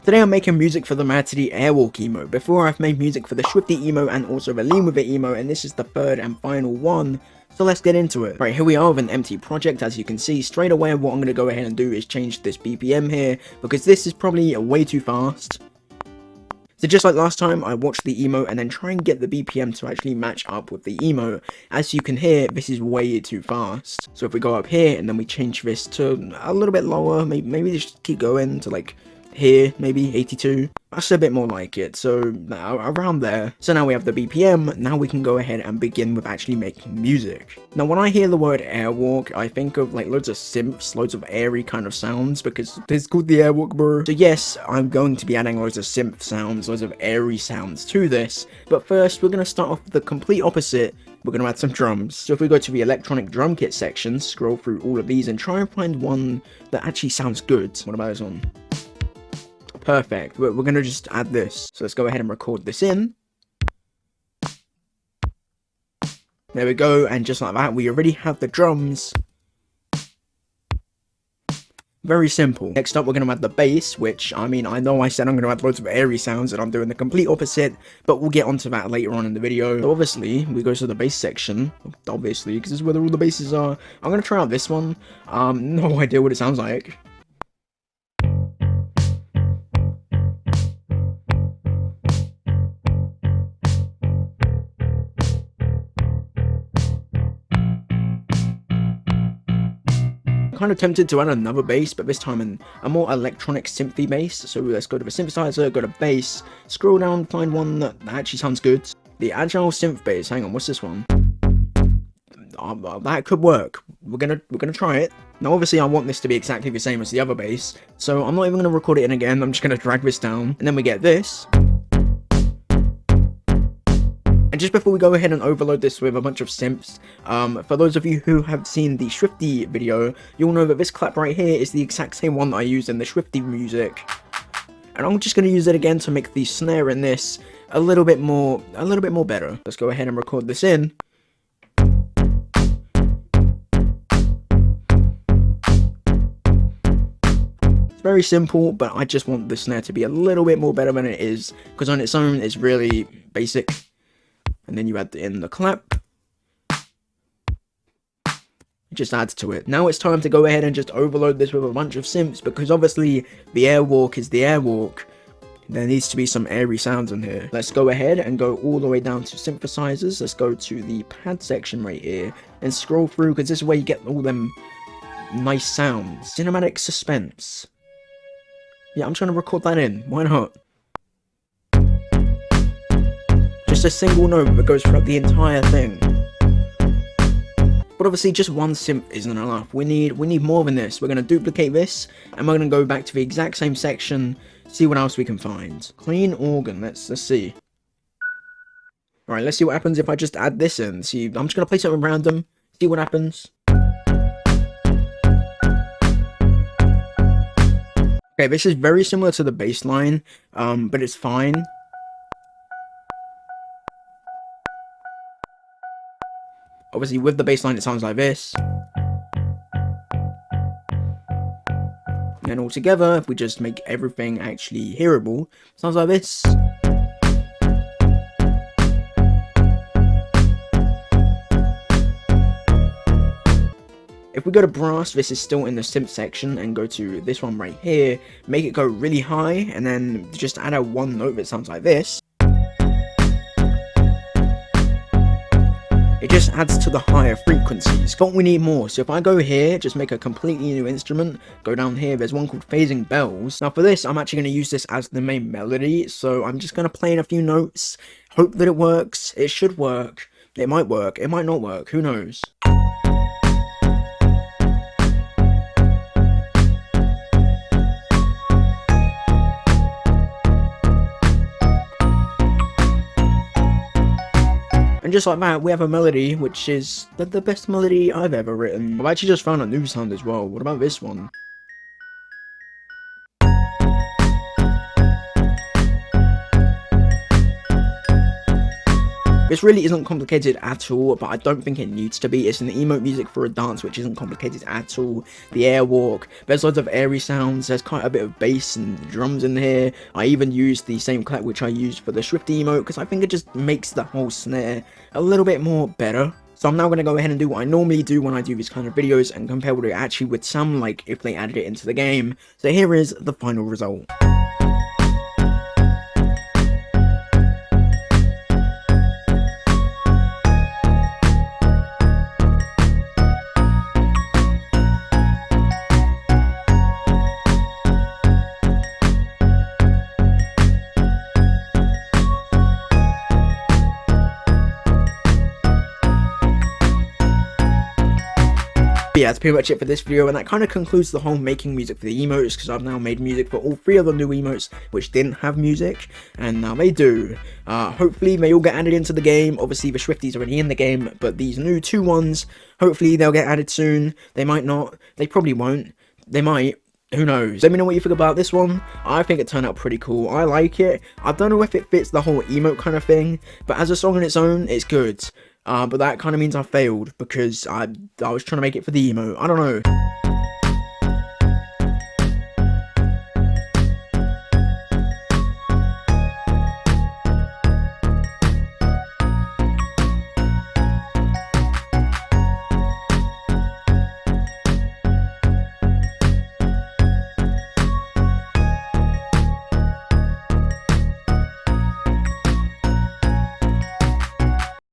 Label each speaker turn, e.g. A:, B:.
A: Today I'm making music for the Matty AIRWALK emote. Before I've made music for the Swifty emote and also the Lean With It emote, and this is the third and final one. So let's get into it. Right, here we are with an empty project. As you can see, straight away what I'm going to go ahead and do is change this BPM here, because this is probably way too fast. So just like last time, I watched the emote and then try and get the BPM to actually match up with the emote. As you can hear, this is way too fast. So if we go up here and then we change this to a little bit lower, maybe just keep going to like here, maybe 82. That's a bit more like it, so around there. So now we have the BPM, now we can go ahead and begin with actually making music. Now when I hear the word AIRWALK, I think of like loads of synths, loads of airy kind of sounds, because it's called the AIRWALK, bro. So yes, I'm going to be adding loads of synth sounds, loads of airy sounds to this, but first we're going to start off with the complete opposite. We're going to add some drums. So if we go to the electronic drum kit section, scroll through all of these and try and find one that actually sounds good. What about this one? Perfect. We're going to just add this. So let's go ahead and record this in. There we go. And just like that, we already have the drums. Very simple. Next up, we're going to add the bass, which, I mean, I know I said I'm going to add loads of airy sounds and I'm doing the complete opposite, but we'll get onto that later on in the video. So obviously, we go to the bass section, obviously, because this is where all the basses are. I'm going to try out this one. No idea what it sounds like. Kind of tempted to add another bass, but this time a more electronic synthy bass. So let's go to the synthesizer, go to bass, scroll down, find one that actually sounds good. The agile synth bass. Hang on, what's this one? That could work. We're gonna try it. Now obviously I want this to be exactly the same as the other bass, so I'm not even gonna record it in again. I'm just gonna drag this down, and then we get this. And just before we go ahead and overload this with a bunch of synths, for those of you who have seen the Swifty video, you'll know that this clap right here is the exact same one that I used in the Swifty music. And I'm just going to use it again to make the snare in this a little bit more better. Let's go ahead and record this in. It's very simple, but I just want the snare to be a little bit more better than it is, because on its own it's really basic. And then you add in the clap. It just adds to it. Now it's time to go ahead and just overload this with a bunch of synths, because obviously the AIRWALK is the AIRWALK. There needs to be some airy sounds in here. Let's go ahead and go all the way down to synthesizers. Let's go to the pad section right here and scroll through, because this is where you get all them nice sounds. Cinematic suspense. Yeah, I'm trying to record that in. Why not? Just a single note that goes throughout the entire thing. But obviously just one synth isn't enough. We need more than this. We're going to duplicate this, and we're going to go back to the exact same section, see what else we can find. Clean organ, let's see. Alright, let's see what happens if I just add this in. See, I'm just going to play something random, see what happens. Okay, this is very similar to the bass line, but it's fine. Obviously, with the bass line, it sounds like this. And all together, if we just make everything actually hearable, it sounds like this. If we go to brass, this is still in the synth section, and go to this one right here, make it go really high, and then just add a one note that sounds like this. It just adds to the higher frequencies, but we need more. So if I go here, just make a completely new instrument, go down here, there's one called phasing bells. Now for this, I'm actually going to use this as the main melody, so I'm just going to play in a few notes, hope that it works. It should work. It might work, it might not work, who knows. And just like that, we have a melody, which is the best melody I've ever written. I've actually just found a new sound as well. What about this one? This really isn't complicated at all, but I don't think it needs to be. It's an emote music for a dance, which isn't complicated at all. The AIRWALK, there's loads of airy sounds, there's quite a bit of bass and drums in here. I even used the same clap which I used for the Swifty emote, because I think it just makes the whole snare a little bit more better. So I'm now going to go ahead and do what I normally do when I do these kind of videos and compare what it actually would sound like if they added it into the game. So here is the final result. But yeah, that's pretty much it for this video, and that kind of concludes the whole making music for the emotes, because I've now made music for all 3 of the new emotes which didn't have music, and now they do. Hopefully they all get added into the game. Obviously the Swifty's already in the game, but these new 2 ones, hopefully they'll get added soon. They might not, they probably won't, they might. Who knows? Let me know what you think about this one. I think it turned out pretty cool. I like it. I don't know if it fits the whole emote kind of thing, but as a song on its own, it's good. But that kind of means I failed, because I was trying to make it for the emote. I don't know.